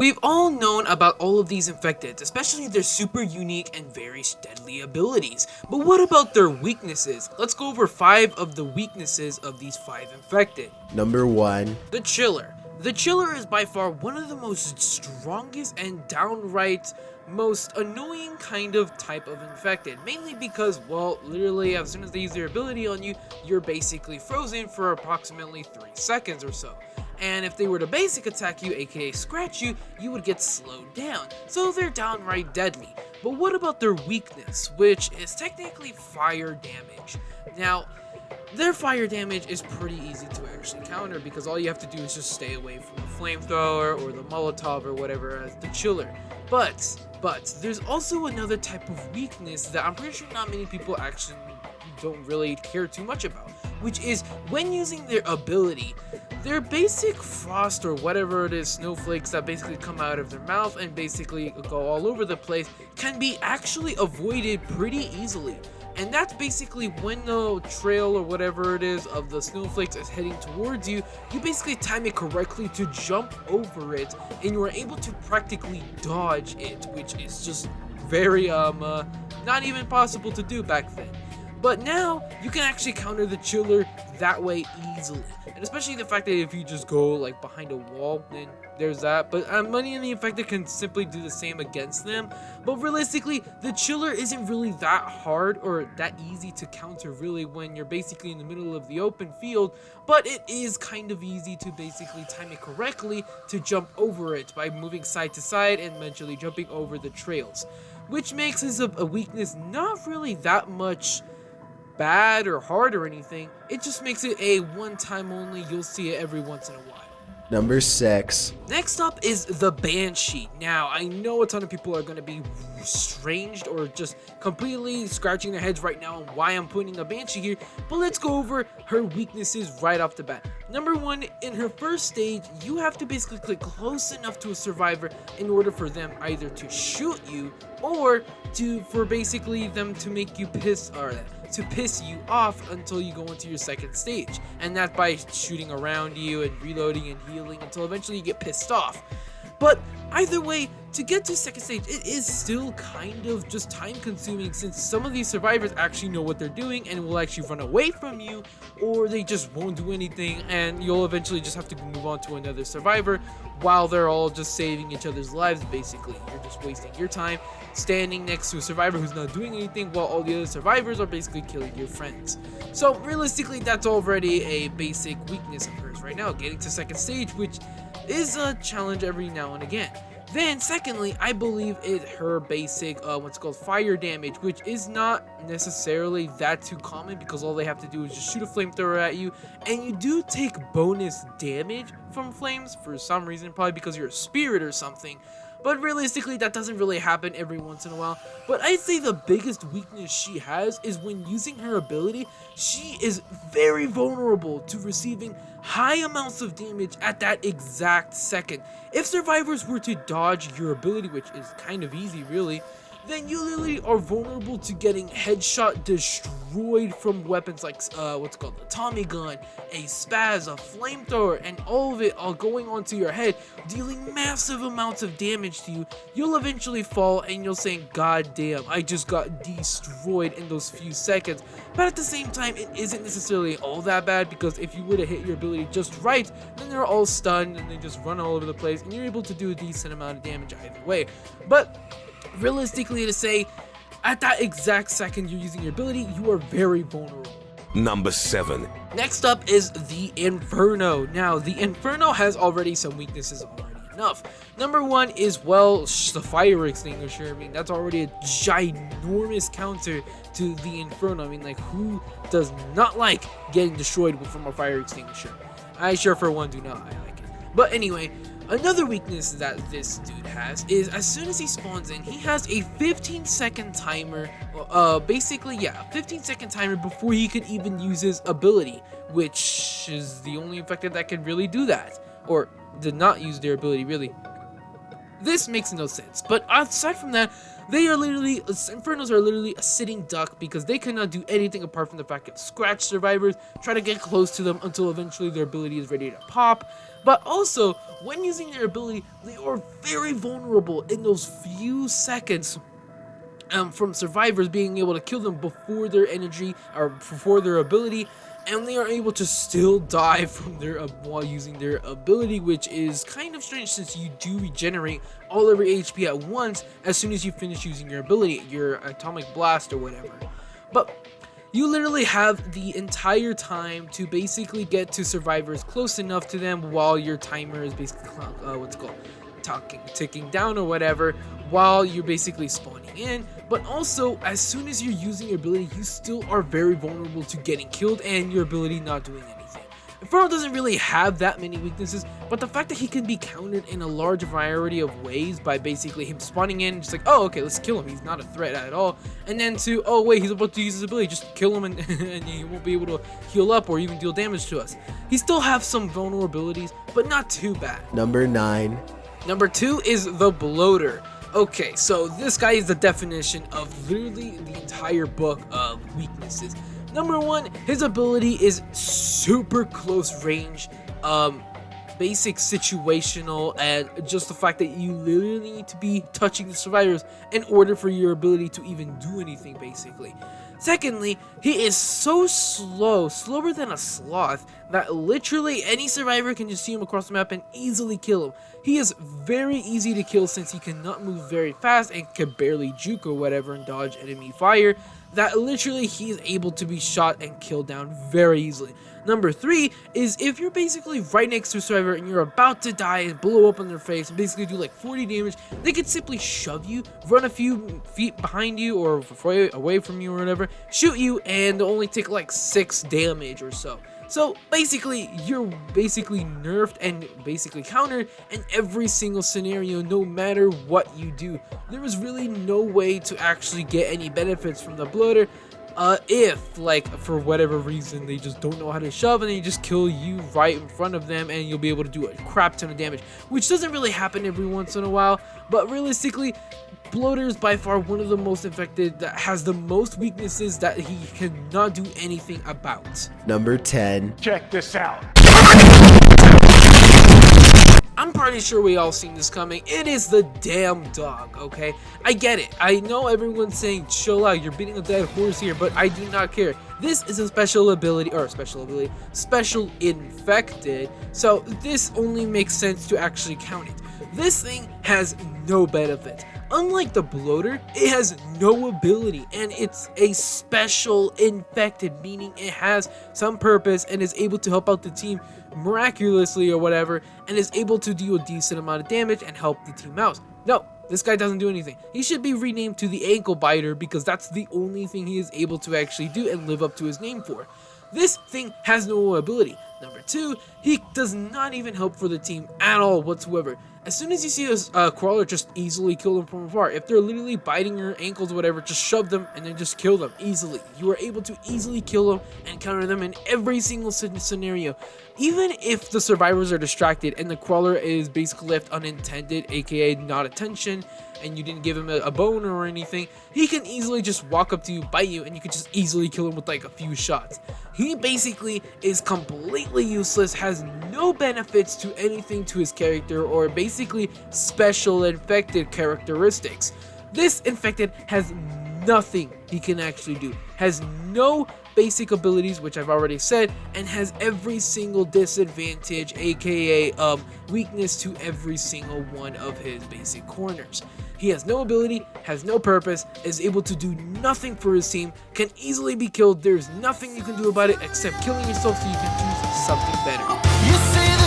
We've all known about all of these infected, especially their super unique and very deadly abilities. But what about their weaknesses? Let's go over 5 of the weaknesses of these 5 infected. Number 1. The Chiller. The Chiller is by far one of the most strongest and downright most annoying kind of type of infected, mainly because, well, literally as soon as they use their ability on you, you're basically frozen for approximately 3 seconds or so. And if they were to basic attack you, aka scratch you, you would get slowed down, so they're downright deadly. But what about their weakness, which is technically fire damage? Now, their fire damage is pretty easy to actually counter because all you have to do is just stay away from the flamethrower or the Molotov or whatever as the Chiller. But there's also another type of weakness that I'm pretty sure not many people actually don't really care too much about, which is when using their ability, their basic frost or whatever it is, snowflakes that basically come out of their mouth and basically go all over the place, can be actually avoided pretty easily. And that's basically when the trail or whatever it is of the snowflakes is heading towards you, you basically time it correctly to jump over it, and you are able to practically dodge it, which is just very not even possible to do back then. But now, you can actually counter the Chiller that way easily. And especially the fact that if you just go like behind a wall, then there's that. But Money and the Infected can simply do the same against them. But realistically, the Chiller isn't really that hard or that easy to counter really when you're basically in the middle of the open field. But it is kind of easy to basically time it correctly to jump over it by moving side to side and eventually jumping over the trails. Which makes this a weakness not really that much bad or hard or anything. It just makes it a one time only, you'll see it every once in a while. Number 6. Next up is the Banshee. Now, I know a ton of people are going to be estranged or just completely scratching their heads right now on why I'm putting a Banshee here, but let's go over her weaknesses right off the bat. Number 1, in her first stage, you have to basically click close enough to a survivor in order for them either to shoot you or for basically them to make you piss you off until you go into your second stage, and that's by shooting around you and reloading and healing until eventually you get pissed off. But either way, to get to second stage, it is still kind of just time consuming since some of these survivors actually know what they're doing and will actually run away from you, or they just won't do anything and you'll eventually just have to move on to another survivor while they're all just saving each other's lives. Basically, you're just wasting your time standing next to a survivor who's not doing anything while all the other survivors are basically killing your friends. So realistically, that's already a basic weakness of hers right now, getting to second stage, which is a challenge every now and again. Then secondly, I believe her basic what's called fire damage, which is not necessarily that too common because all they have to do is just shoot a flamethrower at you, and you do take bonus damage from flames for some reason, probably because you're a spirit or something. But realistically, that doesn't really happen every once in a while. But I'd say the biggest weakness she has is when using her ability, she is very vulnerable to receiving high amounts of damage at that exact second. If survivors were to dodge your ability, which is kind of easy really, then you literally are vulnerable to getting headshot destroyed from weapons like what's called a Tommy gun, a spaz, a flamethrower, and all of it all going onto your head, dealing massive amounts of damage to you. You'll eventually fall and you'll say, God damn, I just got destroyed in those few seconds. But at the same time, it isn't necessarily all that bad because if you were to hit your ability just right, then they're all stunned and they just run all over the place and you're able to do a decent amount of damage either way. But realistically, to say at that exact second you're using your ability, you are very vulnerable. Number 7. Next up is the Inferno. Now, the Inferno has already some weaknesses already enough. Number 1 is, well, the fire extinguisher. I mean, that's already a ginormous counter to the Inferno. I mean, like, who does not like getting destroyed from a fire extinguisher? I sure for one do not. I like it. But anyway, another weakness that this dude has is as soon as he spawns in, he has a 15-second timer, 15-second timer before he could even use his ability, which is the only infected that can really do that, or did not use their ability really. This makes no sense, but aside from that, Infernos are literally a sitting duck because they cannot do anything apart from the fact of scratch survivors, try to get close to them until eventually their ability is ready to pop. But also, when using their ability, they are very vulnerable in those few seconds from survivors being able to kill them before their energy or before their ability, and they are able to still die from their while using their ability, which is kind of strange since you do regenerate all of your HP at once as soon as you finish using your ability, your atomic blast or whatever. But you literally have the entire time to basically get to survivors close enough to them while your timer is basically ticking down or whatever, while you're basically spawning in. But also, as soon as you're using your ability, you still are very vulnerable to getting killed and your ability not doing anything. Inferno doesn't really have that many weaknesses, but the fact that he can be countered in a large variety of ways by basically him spawning in, just like, oh, okay, let's kill him, he's not a threat at all, and then to, oh wait, he's about to use his ability, just kill him and, and he won't be able to heal up or even deal damage to us. He still has some vulnerabilities, but not too bad. Number 9. Number 2 is the bloater. Okay, so this guy is the definition of literally the entire book of weaknesses. Number 1, his ability is super close range, basic situational, and just the fact that you literally need to be touching the survivors in order for your ability to even do anything, basically. Secondly, he is so slow, slower than a sloth, that literally any survivor can just see him across the map and easily kill him. He is very easy to kill since he cannot move very fast and can barely juke or whatever and dodge enemy fire, that literally he is able to be shot and killed down very easily. Number 3 is if you're basically right next to a survivor and you're about to die and blow up on their face and basically do like 40 damage, they could simply shove you, run a few feet behind you or away from you or whatever, shoot you, and only take like 6 damage or so. So basically, you're basically nerfed and basically countered in every single scenario, no matter what you do. There is really no way to actually get any benefits from the bloater, if, like, for whatever reason, they just don't know how to shove and they just kill you right in front of them and you'll be able to do a crap ton of damage, which doesn't really happen every once in a while, but realistically, bloater is by far one of the most infected that has the most weaknesses that he cannot do anything about. Number 10. Check this out. I'm pretty sure we all seen this coming. It is the damn dog, okay? I get it. I know everyone's saying, chill out, you're beating a dead horse here, but I do not care. This is a special infected, so this only makes sense to actually count it. This thing has no benefit. Unlike the bloater, it has no ability, and it's a special infected, meaning it has some purpose and is able to help out the team miraculously or whatever, and is able to do a decent amount of damage and help the team out. No, this guy doesn't do anything. He should be renamed to the ankle biter because that's the only thing he is able to actually do and live up to his name for. This thing has no ability. Number 2, he does not even help for the team at all whatsoever. As soon as you see a crawler, just easily kill them from afar. If they're literally biting your ankles or whatever, just shove them and then just kill them easily. You are able to easily kill them and counter them in every single scenario. Even if the survivors are distracted and the crawler is basically left unintended, aka not attention, and you didn't give him a bone or anything, he can easily just walk up to you, bite you, and you can just easily kill him with like a few shots. He basically is completely useless, has no benefits to anything to his character, or basically special infected characteristics. This infected has nothing he can actually do, has no basic abilities, which I've already said, and has every single disadvantage, aka weakness to every single one of his basic corners. He has no ability, has no purpose, is able to do nothing for his team, can easily be killed. There's nothing you can do about it except killing yourself so you can choose something better. You say